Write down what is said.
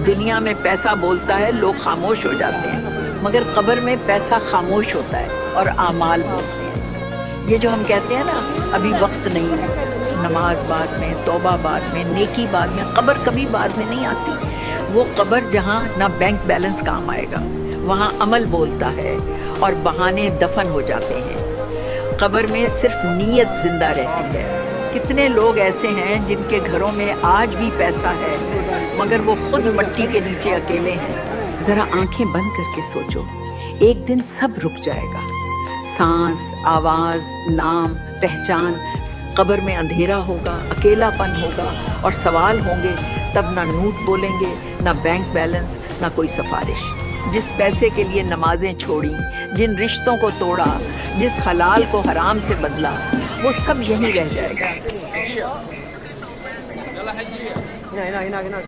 دنیا میں پیسہ بولتا ہے، لوگ خاموش ہو جاتے ہیں، مگر قبر میں پیسہ خاموش ہوتا ہے اور اعمال بولتے ہیں۔ یہ جو ہم کہتے ہیں نا ابھی وقت نہیں ہے، نماز بعد میں، توبہ بعد میں، نیکی بعد میں، قبر کبھی بعد میں نہیں آتی۔ وہ قبر جہاں نہ بینک بیلنس کام آئے گا، وہاں عمل بولتا ہے اور بہانے دفن ہو جاتے ہیں۔ قبر میں صرف نیت زندہ رہتی ہے۔ کتنے لوگ ایسے ہیں جن کے گھروں میں آج بھی پیسہ ہے مگر وہ خود مٹی کے نیچے اکیلے ہیں۔ ذرا آنکھیں بند کر کے سوچو، ایک دن سب رک جائے گا، سانس، آواز، نام، پہچان۔ قبر میں اندھیرا ہوگا، اکیلا پن ہوگا اور سوال ہوں گے، تب نہ نوٹ بولیں گے، نہ بینک بیلنس، نہ کوئی سفارش۔ جس پیسے کے لیے نمازیں چھوڑی، جن رشتوں کو توڑا، جس حلال کو حرام سے بدلا، وہ سب یہیں رہ جائے گا۔